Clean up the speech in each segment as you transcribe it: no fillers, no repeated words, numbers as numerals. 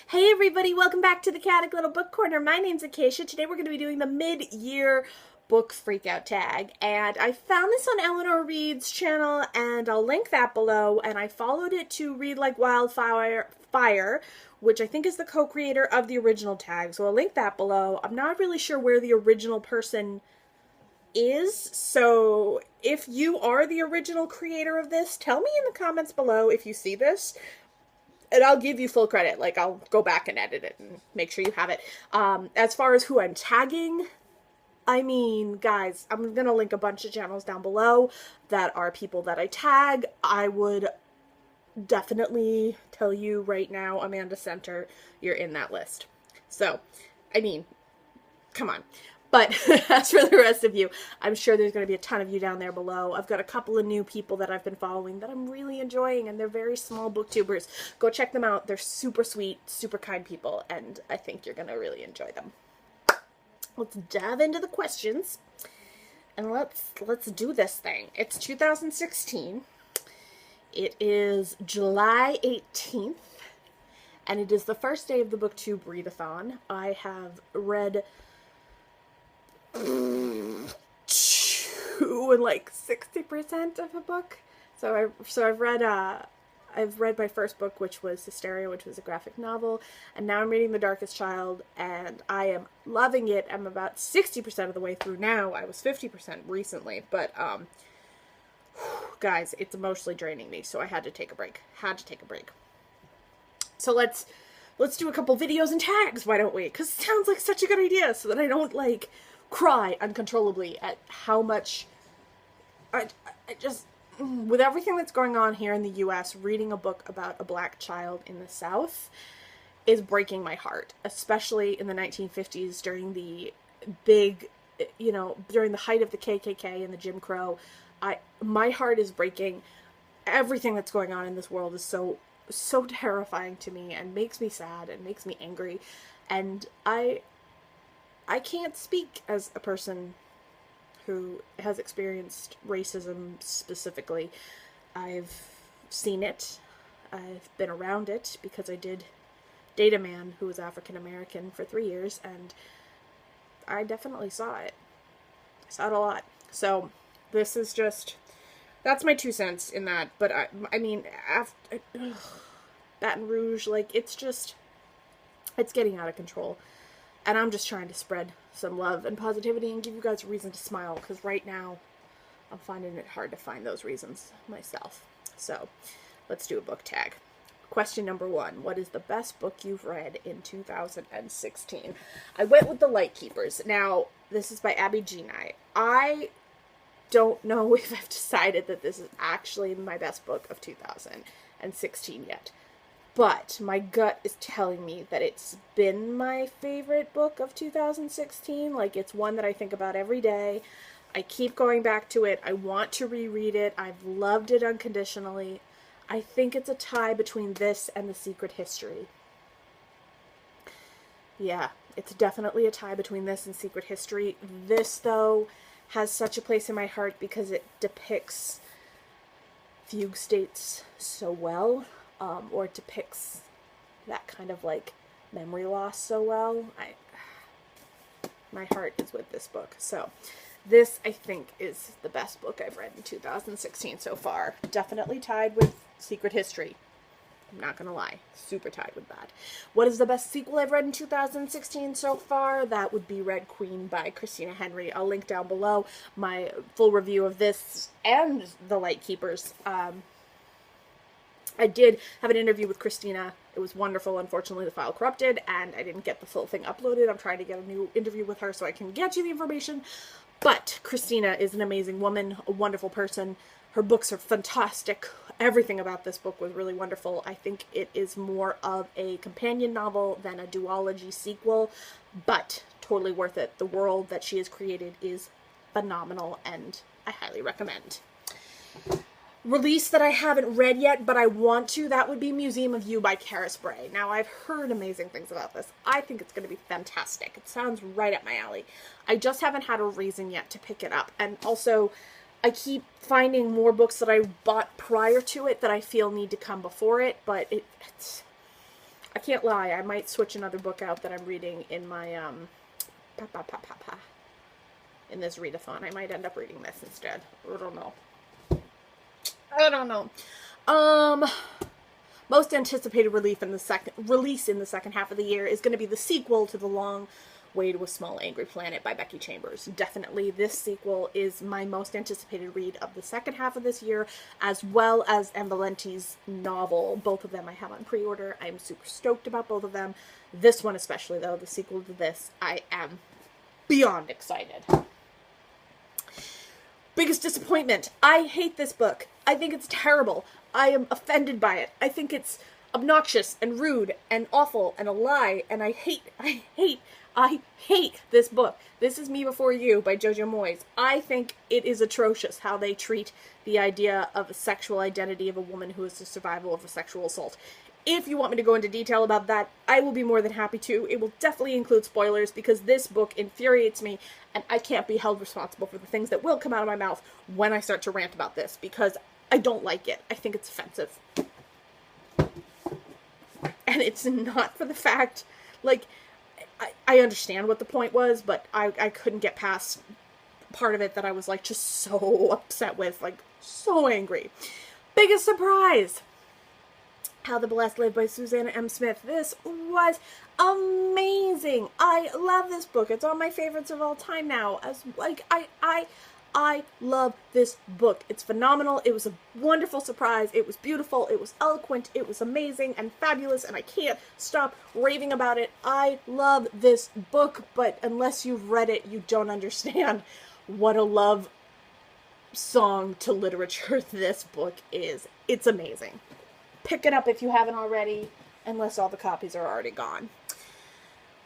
Hey everybody, welcome back to the Chaotic Little Book Corner. My name's Acacia. Today we're going to be doing the mid-year book freakout tag, and I found this on Eleanor Reed's channel, and I'll link that below, and I followed it to ReadLikeWildfire, which I think is the co-creator of the original tag, so I'll link that below. I'm not really sure where the original person is, so if you are the original creator of this, tell me in the comments below if you see this. And I'll give you full credit. Like, I'll go back and edit it and make sure you have it. As far as who I'm tagging, I mean, guys, I'm going to link a bunch of channels down below that are people that I tag. I would definitely tell you right now, Amanda Center, you're in that list. So, I mean, come on. But as for the rest of you, I'm sure there's going to be a ton of you down there below. I've got a couple of new people that I've been following that I'm really enjoying, and they're very small booktubers. Go check them out. They're super sweet, super kind people, and I think you're going to really enjoy them. Let's dive into the questions, and let's do this thing. It's 2016. It is July 18th, and it is the first day of the Booktube readathon. I have read 2 and like 60% of a book. So I've read my first book, which was Hysteria, which was a graphic novel, and now I'm reading The Darkest Child, and I am loving it. I'm about 60% of the way through now. I was 50% recently, but guys, it's emotionally draining me, so I had to take a break. So let's do a couple videos and tags, why don't we? Because it sounds like such a good idea, so that I don't like cry uncontrollably at how much I just, with everything that's going on here in the US, reading a book about a black child in the South is breaking my heart, especially in the 1950s during the big, during the height of the KKK and the Jim Crow. My heart is breaking. Everything that's going on in this world is so terrifying to me and makes me sad and makes me angry, and I can't speak as a person who has experienced racism specifically. I've seen it. I've been around it because I did date a man who was African American for 3 years, and I definitely saw it. I saw it a lot. So this is just, that's my 2 cents in that. But I mean, after Baton Rouge, like, it's getting out of control. And I'm just trying to spread some love and positivity and give you guys a reason to smile, because right now I'm finding it hard to find those reasons myself. So let's do a book tag. Question number 1. What is the best book you've read in 2016? I went with The Lightkeepers. Now, this is by Abby Genai. I don't know if I've decided that this is actually my best book of 2016 yet. But my gut is telling me that it's been my favorite book of 2016. Like, it's one that I think about every day. I keep going back to it. I want to reread it. I've loved it unconditionally. I think it's a tie between this and The Secret History. Yeah, it's definitely a tie between this and Secret History. This, though, has such a place in my heart because it depicts fugue states so well. Or depicts that kind of, like, memory loss so well. My heart is with this book. So this, I think, is the best book I've read in 2016 so far. Definitely tied with Secret History. I'm not gonna lie. Super tied with that. What is the best sequel I've read in 2016 so far? That would be Red Queen by Christina Henry. I'll link down below my full review of this and The Lightkeepers. I did have an interview with Christina. It was wonderful. Unfortunately, the file corrupted, and I didn't get the full thing uploaded. I'm trying to get a new interview with her so I can get you the information. But Christina is an amazing woman, a wonderful person. Her books are fantastic. Everything about this book was really wonderful. I think it is more of a companion novel than a duology sequel, but totally worth it. The world that she has created is phenomenal, and I highly recommend. Release that I haven't read yet, but I want to, that would be Museum of You by Kara Spray. Now, I've heard amazing things about this. I think it's going to be fantastic. It sounds right up my alley. I just haven't had a reason yet to pick it up. And also, I keep finding more books that I bought prior to it that I feel need to come before it, but it's I can't lie, I might switch another book out that I'm reading in my, in this readathon. I might end up reading this instead. I don't know. I don't know. Most anticipated release in the second half of the year is going to be the sequel to The Long Way to a Small Angry Planet by Becky Chambers. Definitely this sequel is my most anticipated read of the second half of this year, as well as Anne Valenti's novel. Both of them I have on pre-order. I'm super stoked about both of them. This one especially, though, the sequel to this, I am beyond excited. Biggest disappointment. I hate this book. I think it's terrible. I am offended by it. I think it's obnoxious and rude and awful and a lie, and I hate this book. This Is Me Before You by Jojo Moyes. I think it is atrocious how they treat the idea of a sexual identity of a woman who is the survival of a sexual assault. If you want me to go into detail about that, I will be more than happy to. It will definitely include spoilers because this book infuriates me and I can't be held responsible for the things that will come out of my mouth when I start to rant about this because I don't like it. I think it's offensive. And it's not for the fact, like, I understand what the point was, but I couldn't get past part of it that I was, like, just so upset with, like, so angry. Biggest surprise! How the Blessed Live by Susanna M. Smith. This was amazing. I love this book. It's on my favorites of all time now. As like I love this book. It's phenomenal. It was a wonderful surprise. It was beautiful. It was eloquent. It was amazing and fabulous, and I can't stop raving about it. I love this book, but unless you've read it, you don't understand what a love song to literature this book is. It's amazing. Pick it up if you haven't already, unless all the copies are already gone.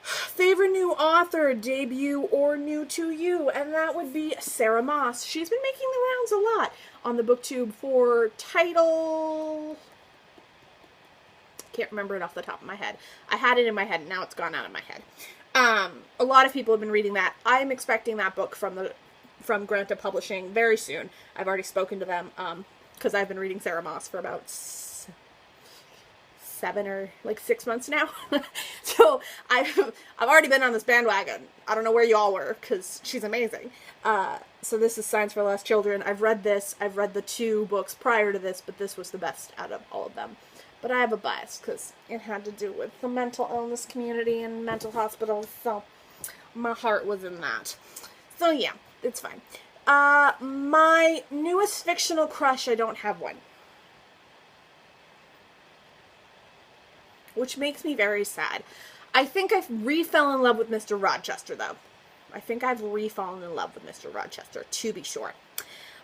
Favorite new author, debut, or new to you, and that would be Sera Mas. She's been making the rounds a lot on the Booktube for title... Can't remember it off the top of my head. I had it in my head, and now it's gone out of my head. A lot of people have been reading that. I'm expecting that book from Granta Publishing very soon. I've already spoken to them, because I've been reading Sera Mas for about 7 or 6 months now. So I've already been on this bandwagon. I don't know where y'all were because she's amazing. So this is Signs for Lost Children. I've read this. I've read the 2 books prior to this, but this was the best out of all of them. But I have a bias because it had to do with the mental illness community and mental hospitals, so my heart was in that. So yeah, it's fine. My newest fictional crush, I don't have one. Which makes me very sad. I think I've re-fell in love with Mr. Rochester, though. I think I've re-fallen in love with Mr. Rochester, to be sure.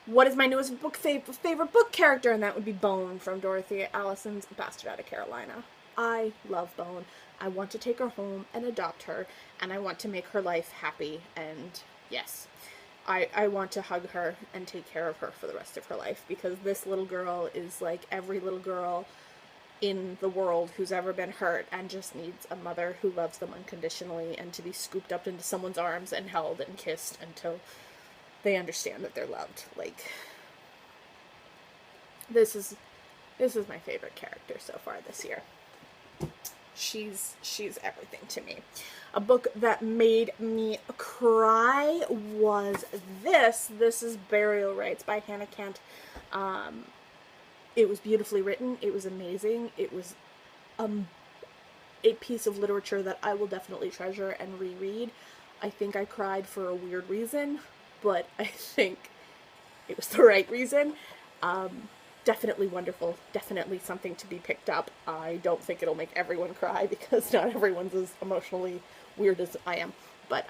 What is my newest favorite book character? And that would be Bone from Dorothea Allison's Bastard Out of Carolina. I love Bone. I want to take her home and adopt her, and I want to make her life happy, and yes, I want to hug her and take care of her for the rest of her life, because this little girl is like every little girl in the world who's ever been hurt and just needs a mother who loves them unconditionally and to be scooped up into someone's arms and held and kissed until they understand that they're loved. Like, this is my favorite character so far this year. She's everything to me. A book that made me cry was this. This is Burial Rites by Hannah Kent. It was beautifully written. It was amazing. It was a piece of literature that I will definitely treasure and reread. I think I cried for a weird reason, but I think it was the right reason. Definitely wonderful. Definitely something to be picked up. I don't think it'll make everyone cry because not everyone's as emotionally weird as I am, but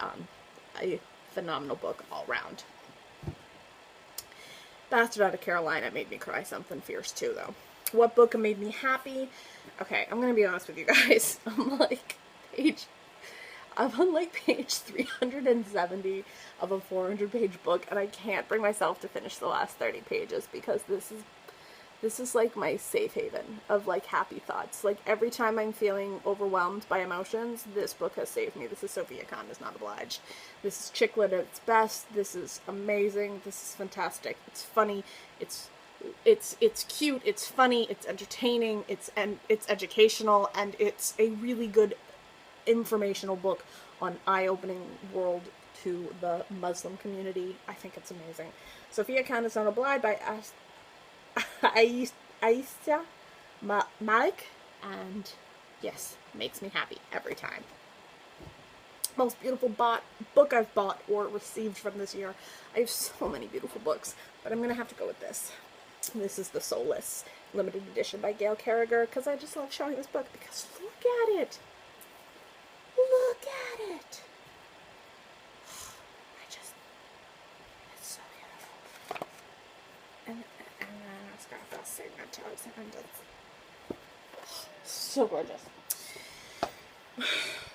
a phenomenal book all round. Bastard Out of Carolina made me cry something fierce too, though. What book made me happy? Okay, I'm gonna be honest with you guys. I'm on page 370 of a 400-page book, and I can't bring myself to finish the last 30 pages because this is like my safe haven of like happy thoughts. Like every time I'm feeling overwhelmed by emotions, this book has saved me. This is Sophia Is Not Obliged. This is chick lit at its best. This is amazing. This is fantastic. It's funny. It's It's cute, it's funny, it's entertaining, it's educational, and it's a really good informational book on eye-opening world to the Muslim community. I think it's amazing. Sophia Khan Not Obliged by Aisha Malik, and yes, makes me happy every time. Most beautiful book I've bought or received from this year. I have so many beautiful books, but I'm gonna have to go with this. This is The Soulless limited edition by Gail Carriger, because I just love showing this book, because look at it. Look at it. It's so beautiful. And it's got the signatures, and it's so gorgeous.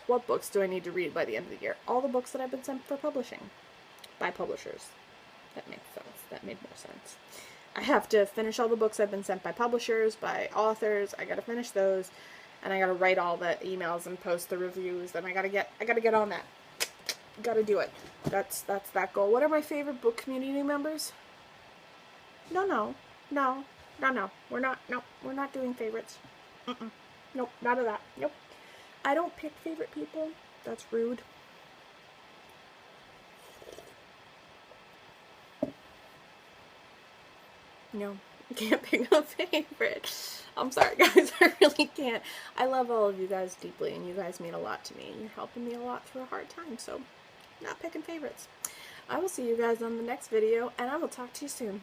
What books do I need to read by the end of the year? All the books that I've been sent for publishing by publishers. That makes sense. That made more sense. I have to finish all the books I've been sent by publishers, by authors. I gotta finish those, and I gotta write all the emails and post the reviews, and I gotta get on that. Gotta do it. That's that goal. What are my favorite book community members? No. We're not doing favorites. Nope, none of that. Nope. I don't pick favorite people. That's rude. No, I can't pick a favorite. I'm sorry, guys. I really can't. I love all of you guys deeply, and you guys mean a lot to me, and you're helping me a lot through a hard time, so not picking favorites. I will see you guys on the next video, and I will talk to you soon.